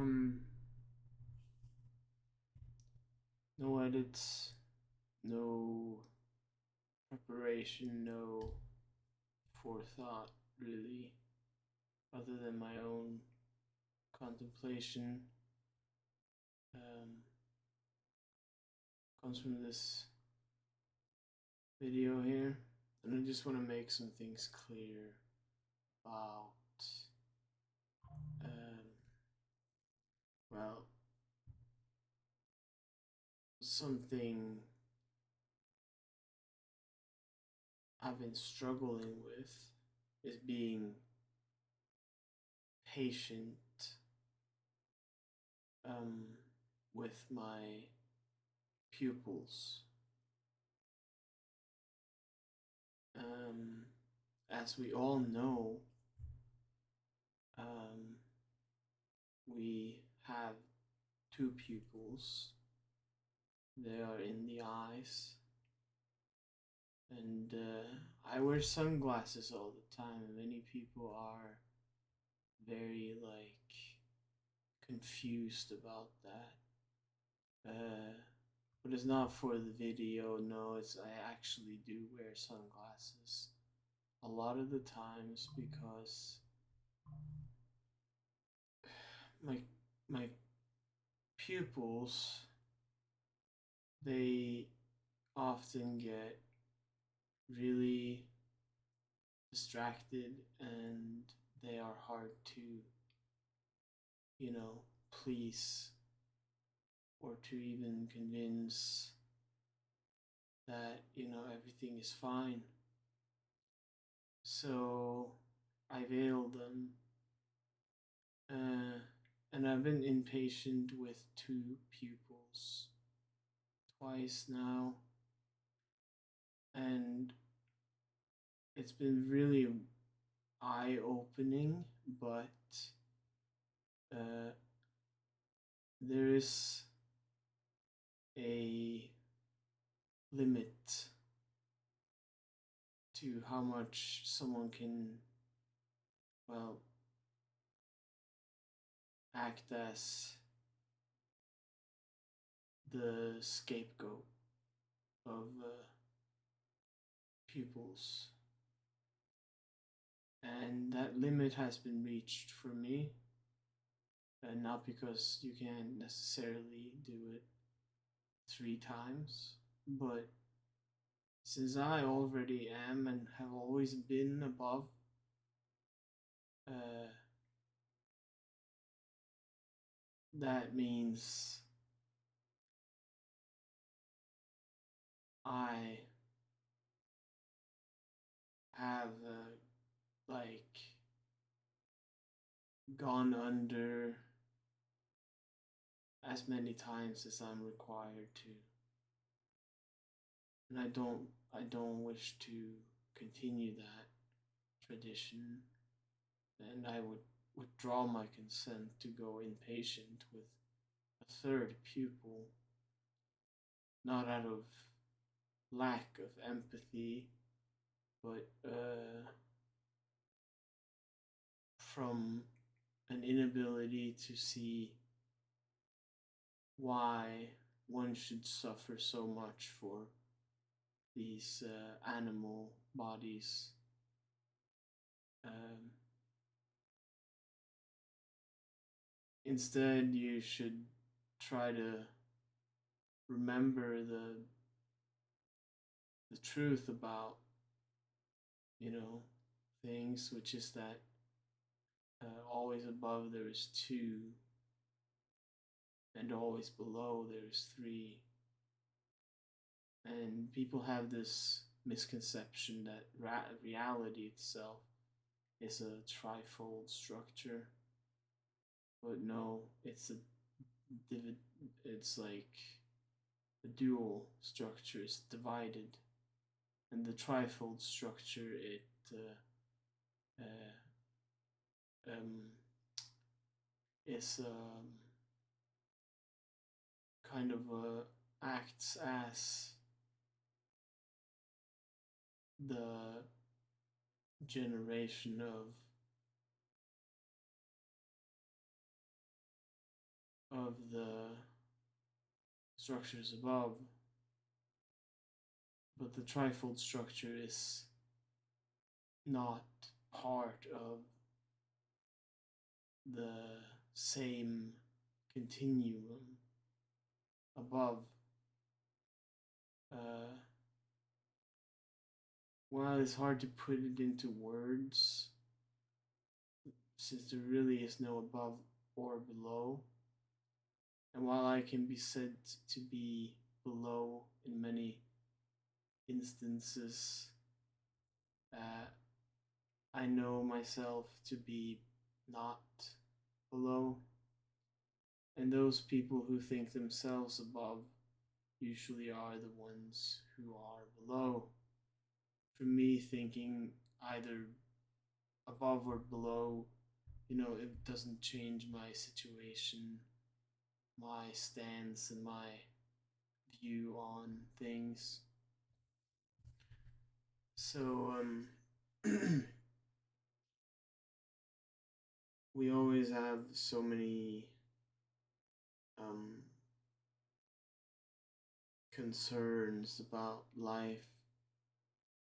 Um, no edits, no preparation, no forethought, really, other than my own contemplation. Um, comes from this video here, and I just want to make some things clear about, um, well, something I've been struggling with is being patient um, with my pupils. Um, as we all know, um, we have two pupils. They are in the eyes, and I wear sunglasses all the time. Many people are very confused about that. But it's not for the video. No, it's I actually do wear sunglasses a lot of the times because my my pupils, they often get really distracted, and they are hard to, please, or to even convince that, everything is fine. So I veil them, uh, and I've been impatient with two pupils twice now, and it's been really eye opening, but uh, there is a limit to how much someone can, well, act as the scapegoat of pupils. And that limit has been reached for me, and not because you can't necessarily do it three times, but since I already am and have always been above, uh, that means I have gone under as many times as I'm required to, and I don't wish to continue that tradition, and I would withdraw my consent to go impatient with a third pupil, not out of lack of empathy, but from an inability to see why one should suffer so much for these animal bodies. Um, Instead, you should try to remember the truth about, you know, things, which is that always above there is two, and always below there is three. And people have this misconception that reality itself is a trifold structure, but no, it's like the dual structure is divided, and the trifold structure uh, um, is kind of acts as the generation of of the structures above, but the trifold structure is not part of the same continuum above. Uh, while it's hard to put it into words, since there really is no above or below, and while I can be said to be below in many instances, uh, I know myself to be not below, and those people who think themselves above usually are the ones who are below. For me, thinking either above or below, it doesn't change my situation, my stance, and my view on things. So, we always have so many um, concerns about life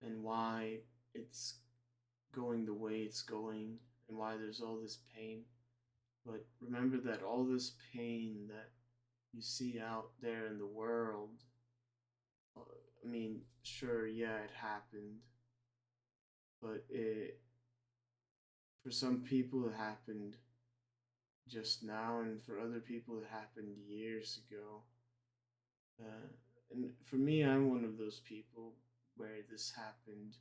and why it's going the way it's going and why there's all this pain. But remember that all this pain that you see out there in the world, I mean, sure, yeah, it happened, but for some people, it happened just now, and for other people, it happened years ago. Uh, and for me, I'm one of those people where this happened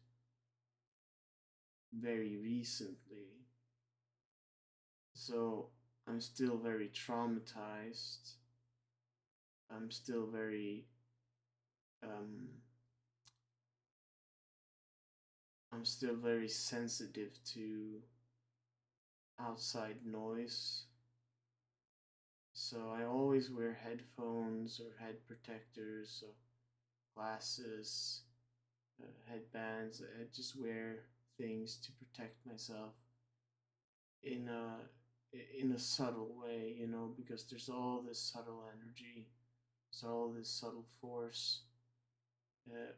very recently. So I'm still very traumatized. I'm still very um, I'm still very sensitive to outside noise. So I always wear headphones or head protectors or glasses, headbands. I just wear things to protect myself in a subtle way, because there's all this subtle energy, there's all this subtle force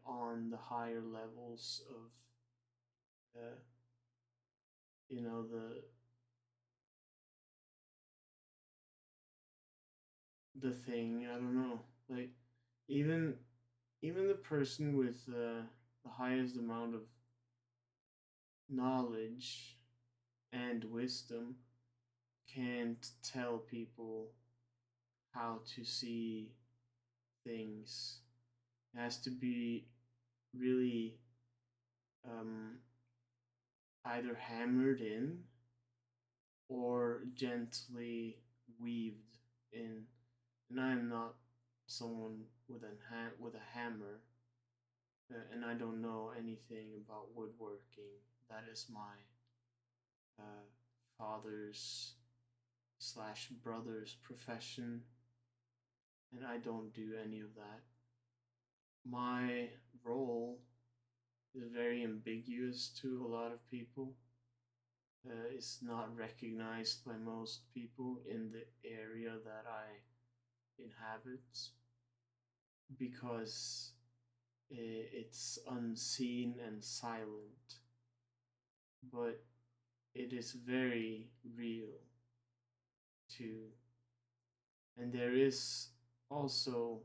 on the higher levels of uh, the thing. I don't know, like even even the person with the highest amount of knowledge and wisdom can't tell people how to see things. It has to be really um, either hammered in or gently weaved in. And I'm not someone with a hammer, and I don't know anything about woodworking. That is my uh, father's slash brother's profession, and I don't do any of that. My role is very ambiguous to a lot of people. It's not recognized by most people in the area that I inhabit because it's unseen and silent, but it is very real too. And there is also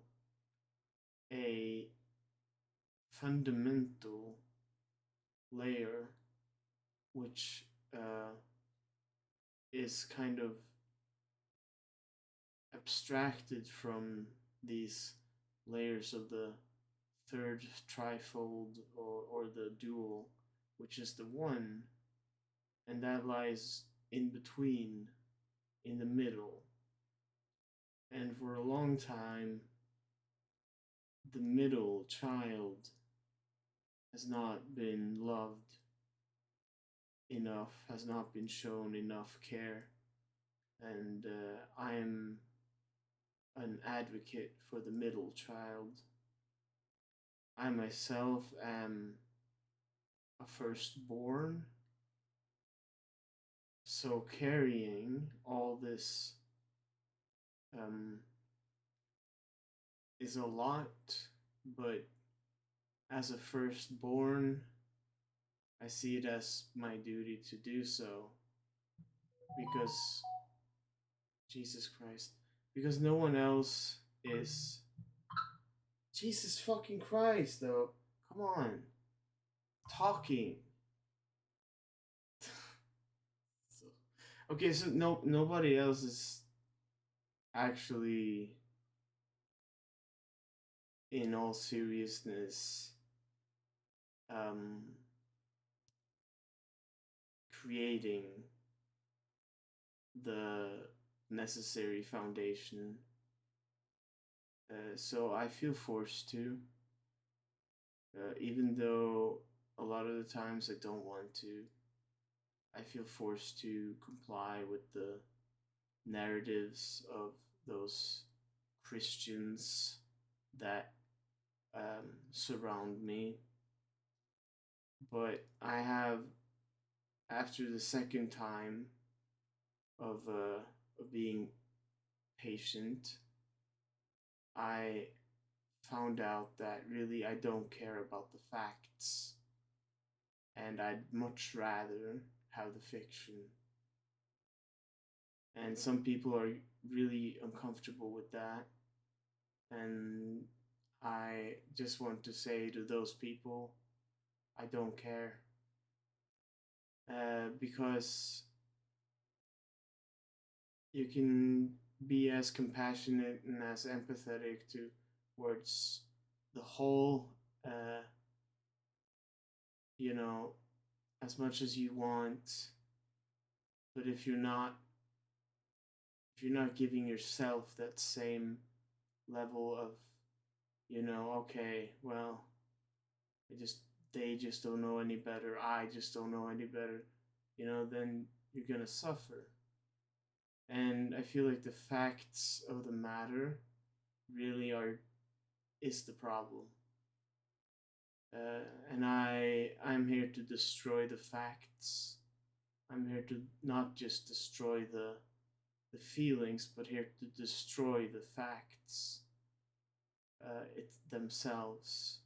a fundamental layer which is kind of abstracted from these layers of the third trifold or the dual, which is the one, and that lies in between, in the middle. And for a long time, the middle child has not been loved enough, has not been shown enough care. And I'm an advocate for the middle child. I myself am a firstborn, so carrying all this um, is a lot, but as a firstborn, I see it as my duty to do so because Jesus Christ, because no one else is. Jesus fucking Christ, though. Come on. Talking. So, okay, so nobody else is actually, in all seriousness, um, creating the necessary foundation. So I feel forced to, even though a lot of the times I don't want to. I feel forced to comply with the narratives of those Christians that surround me. But I have, after the second time of being patient, I found out that really I don't care about the facts, and I'd much rather have the fiction. And some people are really uncomfortable with that, and I just want to say to those people, I don't care. Because you can be as compassionate and as empathetic towards the whole, uh, you know, as much as you want. But if you're not giving yourself that same level of, okay, well, I just they just don't know any better. I just don't know any better. Then you're gonna suffer. And I feel like the facts of the matter really is the problem. And I'm here to destroy the facts. I'm here to not just destroy the feelings, but here to destroy the facts, themselves,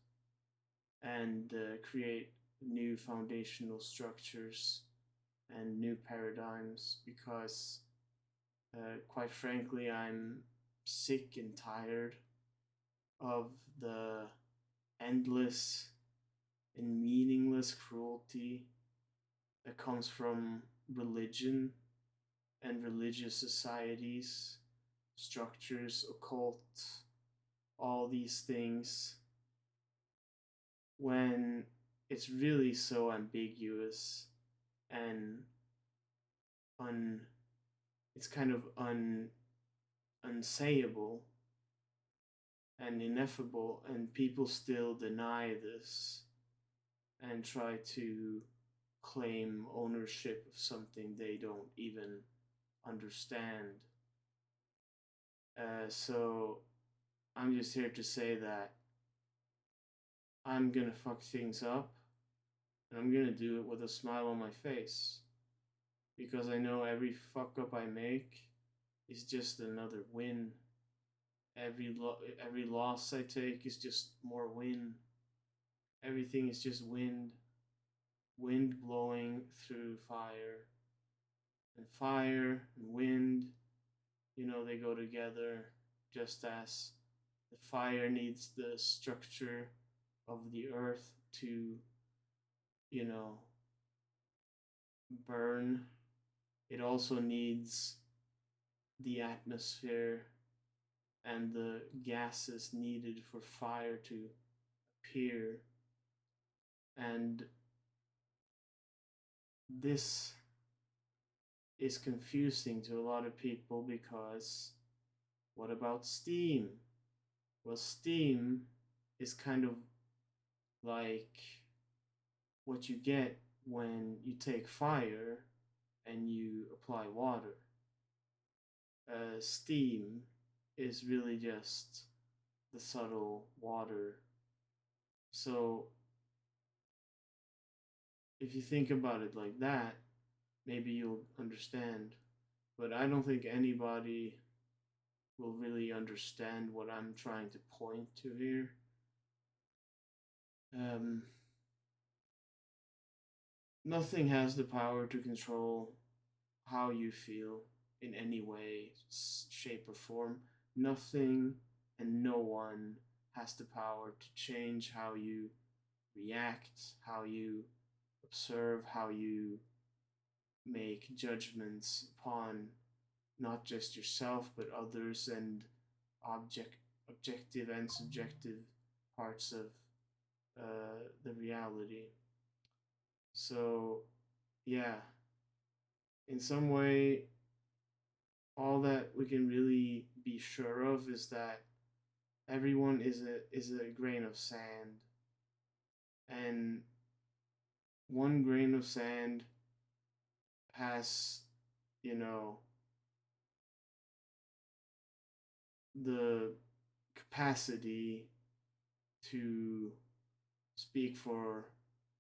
and create new foundational structures and new paradigms. Because, quite frankly, I'm sick and tired of the endless and meaningless cruelty that comes from religion and religious societies, structures, occult, all these things, when it's really so ambiguous and un it's kind of unsayable and ineffable, and people still deny this and try to claim ownership of something they don't even understand. So I'm just here to say that I'm gonna fuck things up, and I'm gonna do it with a smile on my face, because I know every fuck up I make is just another win. Every loss I take is just more win. Everything is just wind blowing through fire, and fire and wind, they go together, just as the fire needs the structure of the earth to, you know, burn. It also needs the atmosphere and the gases needed for fire to appear. And this is confusing to a lot of people because what about steam? Well, steam is kind of like what you get when you take fire and you apply water. Steam is really just the subtle water. So if you think about it like that, maybe you'll understand. But I don't think anybody will really understand what I'm trying to point to here. Um, Nothing has the power to control how you feel in any way, shape, or form. Nothing and no one has the power to change how you react, how you observe, how you make judgments upon not just yourself but others and objective and subjective parts of the reality. So, yeah, in some way, all that we can really be sure of is that everyone is a grain of sand, and one grain of sand has, you know, the capacity to speak for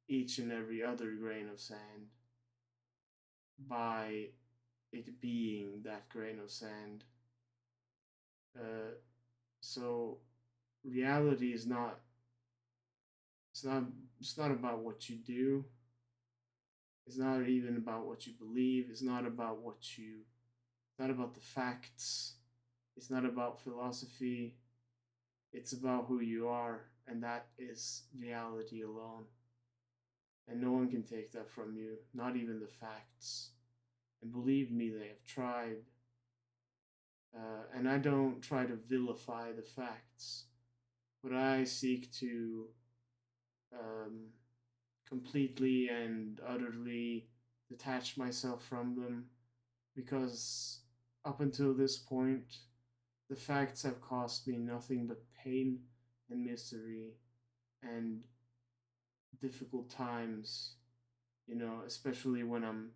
each and every other grain of sand by it being that grain of sand. Uh, so reality is not it's not it's not about what you do. It's not even about what you believe. It's not about what you. It's not about the facts. It's not about philosophy. It's about who you are, and that is reality alone. And no one can take that from you, not even the facts. And believe me, they have tried. And I don't try to vilify the facts, but I seek to um, completely and utterly detach myself from them because up until this point, the facts have caused me nothing but pain and misery and difficult times, especially when I'm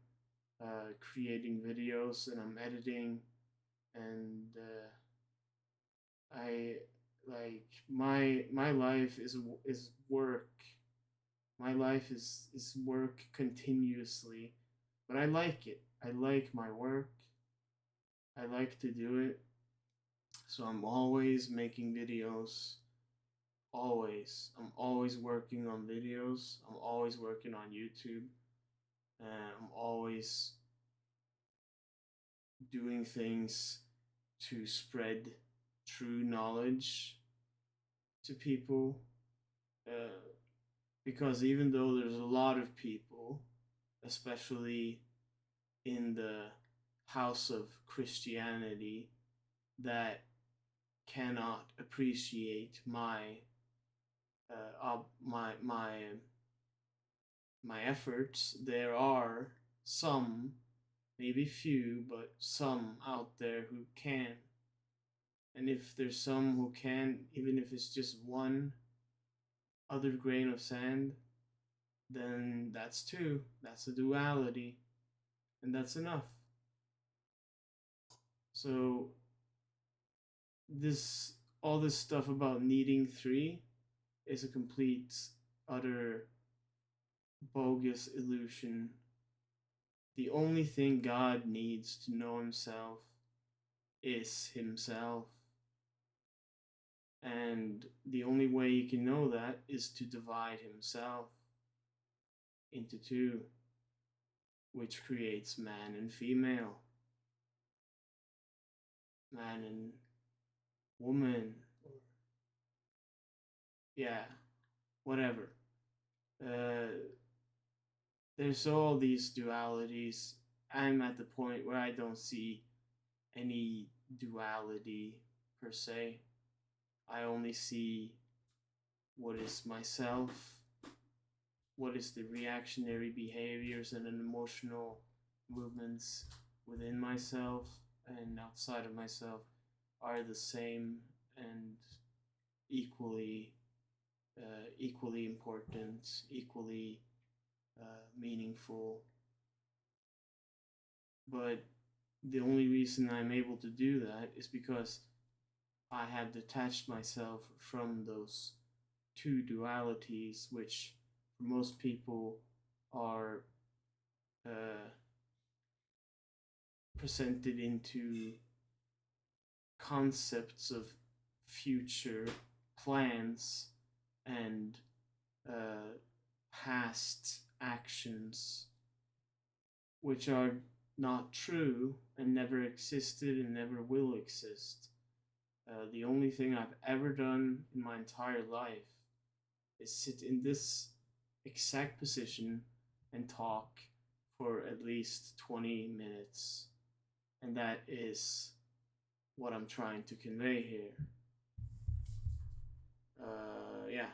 creating videos and I'm editing and I like my life is work. My life is work continuously, but I like it. I like my work. I like to do it. So I'm always making videos. Always. I'm always working on videos. I'm always working on YouTube. I'm always doing things to spread true knowledge to people. Uh, because even though there's a lot of people, especially in the house of Christianity, that cannot appreciate my efforts. There are some, maybe few, but some out there who can. And if there's some who can, even if it's just one other grain of sand, then that's two. That's a duality. And that's enough. So this all this stuff about needing three is a complete utter bogus illusion. The only thing God needs to know himself is himself. And the only way he can know that is to divide himself into two, which creates man and female, man and woman, or yeah, whatever. Uh, there's all these dualities. I'm at the point where I don't see any duality per se. I only see what is myself, what is the reactionary behaviors and emotional movements within myself and outside of myself are the same and equally equally important, equally meaningful. But the only reason I'm able to do that is because I have detached myself from those two dualities, which for most people are presented into concepts of future plans and past actions which are not true and never existed and never will exist. The only thing I've ever done in my entire life is sit in this exact position and talk for at least 20 minutes. And that is what I'm trying to convey here. Yeah.